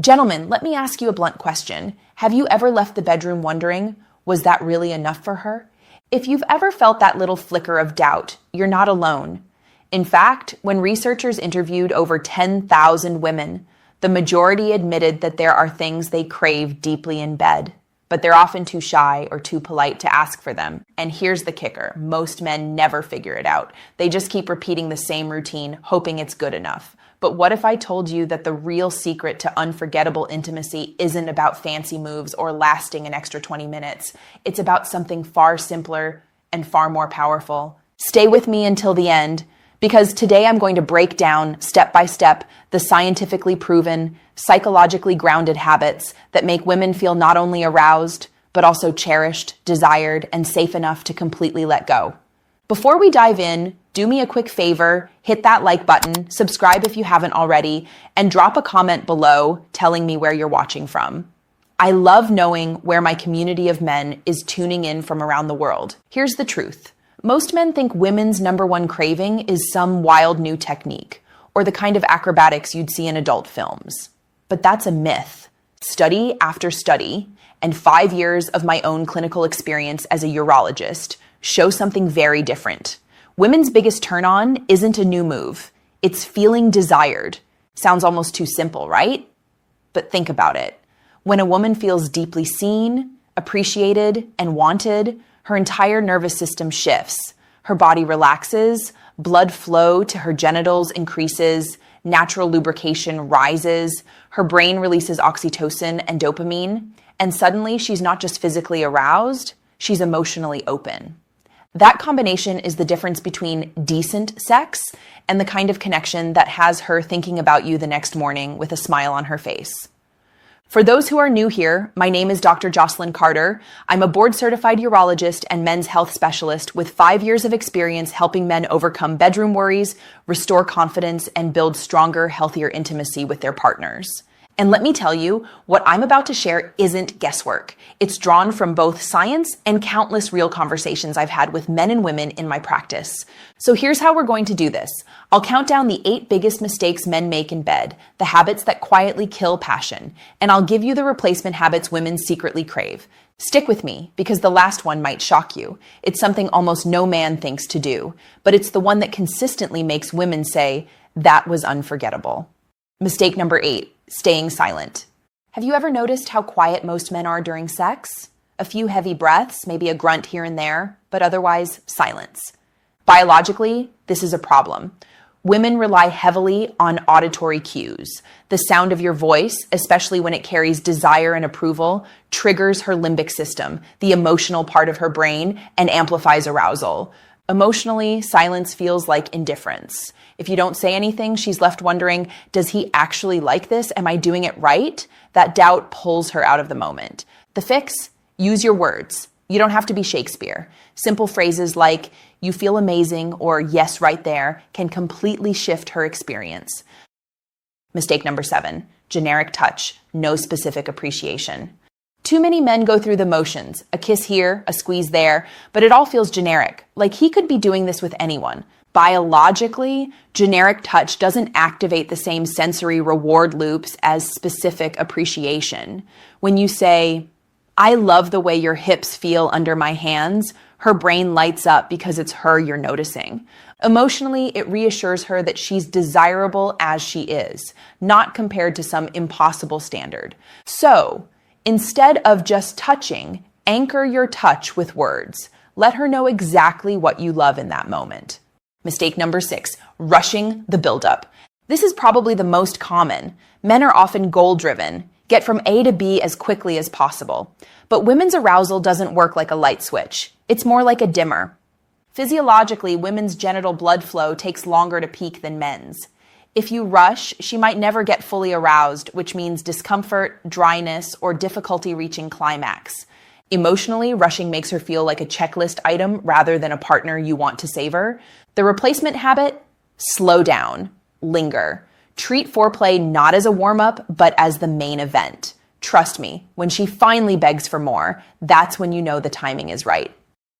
Gentlemen, let me ask you a blunt question. Have you ever left the bedroom wondering, was that really enough for her? If you've ever felt that little flicker of doubt, you're not alone. In fact, when researchers interviewed over 10,000 women, the majority admitted that there are things they crave deeply in bed, but they're often too shy or too polite to ask for them. And here's the kicker. Most men never figure it out. They just keep repeating the same routine, hoping it's good enough. But what if I told you that the real secret to unforgettable intimacy isn't about fancy moves or lasting an extra 20 minutes? It's about something far simpler and far more powerful. Stay with me until the end, because today I'm going to break down, step by step, the scientifically proven, psychologically grounded habits that make women feel not only aroused, but also cherished, desired, and safe enough to completely let go. Before we dive in, do me a quick favor, hit that like button, subscribe if you haven't already, and drop a comment below telling me where you're watching from. I love knowing where my community of men is tuning in from around the world. Here's the truth. Most men think women's number one craving is some wild new technique, or the kind of acrobatics you'd see in adult films. But that's a myth. Study after study, and 5 years of my own clinical experience as a urologist show something very different. Women's biggest turn-on isn't a new move. It's feeling desired. Sounds almost too simple, right? But think about it. When a woman feels deeply seen, appreciated, and wanted, her entire nervous system shifts. Her body relaxes, blood flow to her genitals increases, natural lubrication rises, her brain releases oxytocin and dopamine, and suddenly she's not just physically aroused, she's emotionally open. That combination is the difference between decent sex and the kind of connection that has her thinking about you the next morning with a smile on her face. For those who are new here, my name is Dr. Jocelyn Carter. I'm a board-certified urologist and men's health specialist with 5 years of experience helping men overcome bedroom worries, restore confidence, and build stronger, healthier intimacy with their partners. And let me tell you, what I'm about to share isn't guesswork. It's drawn from both science and countless real conversations I've had with men and women in my practice. So here's how we're going to do this. I'll count down the 8 biggest mistakes men make in bed, the habits that quietly kill passion, and I'll give you the replacement habits women secretly crave. Stick with me, because the last one might shock you. It's something almost no man thinks to do, but it's the one that consistently makes women say, "That was unforgettable." Mistake number 8. Staying silent. Have you ever noticed how quiet most men are during sex? A few heavy breaths, maybe a grunt here and there, but otherwise silence. Biologically, this is a problem. Women rely heavily on auditory cues. The sound of your voice, especially when it carries desire and approval, triggers her limbic system, the emotional part of her brain, and amplifies arousal. Emotionally, silence feels like indifference. If you don't say anything, she's left wondering, does he actually like this? Am I doing it right? That doubt pulls her out of the moment. The fix? Use your words. You don't have to be Shakespeare. Simple phrases like, "You feel amazing," or "yes, right there," can completely shift her experience. Mistake number 7, generic touch, no specific appreciation. Too many men go through the motions, a kiss here, a squeeze there, but it all feels generic, like he could be doing this with anyone. Biologically, generic touch doesn't activate the same sensory reward loops as specific appreciation. When you say, "I love the way your hips feel under my hands," her brain lights up because it's her you're noticing. Emotionally, it reassures her that she's desirable as she is, not compared to some impossible standard. So, instead of just touching, anchor your touch with words. Let her know exactly what you love in that moment. Mistake number 6, rushing the buildup. This is probably the most common. Men are often goal-driven, get from A to B as quickly as possible. But women's arousal doesn't work like a light switch. It's more like a dimmer. Physiologically, women's genital blood flow takes longer to peak than men's. If you rush, she might never get fully aroused, which means discomfort, dryness, or difficulty reaching climax. Emotionally, rushing makes her feel like a checklist item rather than a partner you want to savor. The replacement habit? Slow down. Linger. Treat foreplay not as a warm-up, but as the main event. Trust me, when she finally begs for more, that's when you know the timing is right.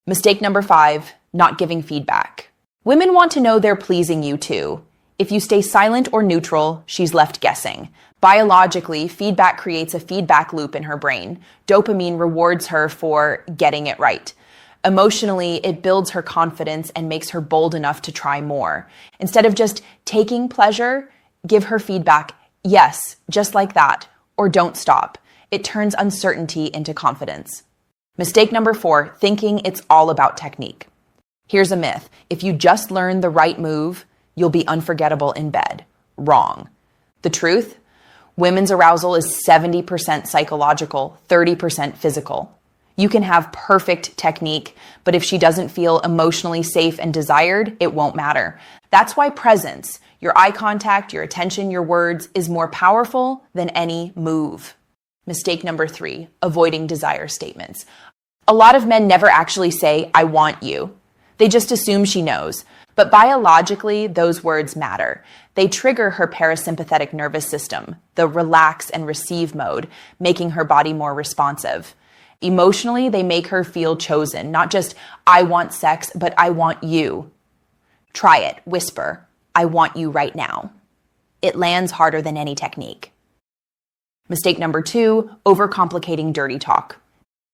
Mistake number 5, not giving feedback. Women want to know they're pleasing you too. If you stay silent or neutral, she's left guessing. Biologically, feedback creates a feedback loop in her brain. Dopamine rewards her for getting it right. Emotionally, it builds her confidence and makes her bold enough to try more. Instead of just taking pleasure, give her feedback, yes, just like that, or don't stop. It turns uncertainty into confidence. Mistake number 4, thinking it's all about technique. Here's a myth. If you just learn the right move, you'll be unforgettable in bed. Wrong. The truth? Women's arousal is 70% psychological, 30% physical. You can have perfect technique, but if she doesn't feel emotionally safe and desired, it won't matter. That's why presence, your eye contact, your attention, your words, is more powerful than any move. Mistake number 3, avoiding desire statements. A lot of men never actually say, I want you. They just assume she knows. But biologically, those words matter. They trigger her parasympathetic nervous system, the relax and receive mode, making her body more responsive. Emotionally, they make her feel chosen, not just, I want sex, but I want you. Try it. Whisper, I want you right now. It lands harder than any technique. Mistake number 2, overcomplicating dirty talk.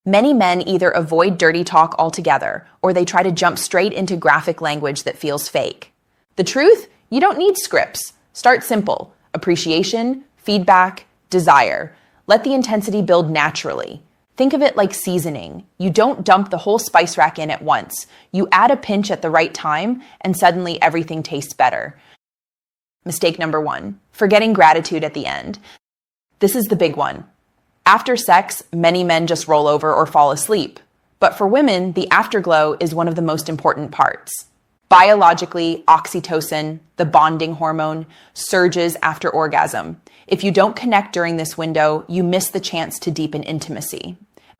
Many men either avoid dirty talk altogether, or they try to jump straight into graphic language that feels fake. The truth? You don't need scripts. Start simple. Appreciation, feedback, desire. Let the intensity build naturally. Think of it like seasoning. You don't dump the whole spice rack in at once. You add a pinch at the right time, and suddenly everything tastes better. Mistake number 1, forgetting gratitude at the end. This is the big one. After sex, many men just roll over or fall asleep. But for women, the afterglow is one of the most important parts. Biologically, oxytocin, the bonding hormone, surges after orgasm. If you don't connect during this window, you miss the chance to deepen intimacy.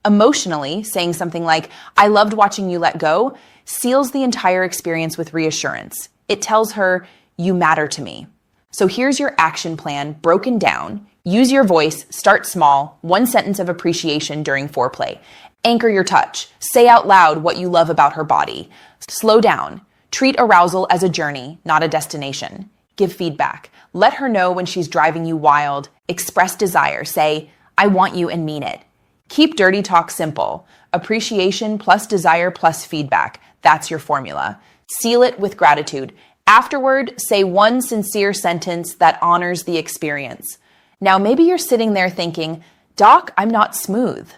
Emotionally, saying something like, I loved watching you let go, seals the entire experience with reassurance. It tells her, you matter to me. So here's your action plan broken down. Use your voice, start small, 1 sentence of appreciation during foreplay. Anchor your touch. Say out loud what you love about her body. Slow down. Treat arousal as a journey, not a destination. Give feedback. Let her know when she's driving you wild. Express desire. Say, I want you, and mean it. Keep dirty talk simple. Appreciation plus desire plus feedback. That's your formula. Seal it with gratitude. Afterward, say 1 sincere sentence that honors the experience. Now, maybe you're sitting there thinking, Doc, I'm not smooth.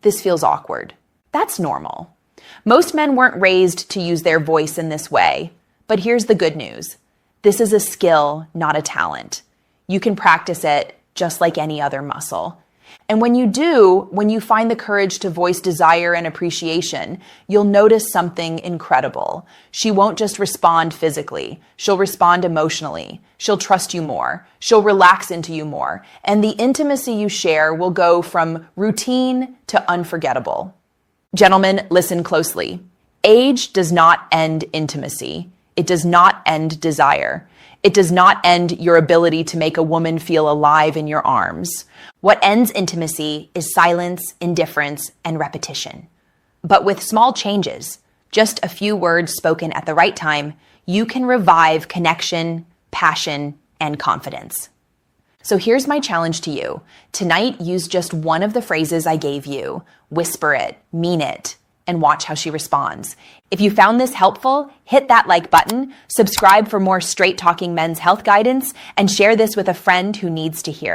This feels awkward. That's normal. Most men weren't raised to use their voice in this way. But here's the good news. This is a skill, not a talent. You can practice it just like any other muscle. And when you do, when you find the courage to voice desire and appreciation, you'll notice something incredible. She won't just respond physically. She'll respond emotionally. She'll trust you more. She'll relax into you more. And the intimacy you share will go from routine to unforgettable. Gentlemen, listen closely. Age does not end intimacy. It does not end desire. It does not end your ability to make a woman feel alive in your arms. What ends intimacy is silence, indifference, and repetition. But with small changes, just a few words spoken at the right time, you can revive connection, passion, and confidence. So here's my challenge to you. Tonight, use just one of the phrases I gave you. Whisper it, mean it, and watch how she responds. If you found this helpful, hit that like button, subscribe for more straight talking men's health guidance, and share this with a friend who needs to hear it.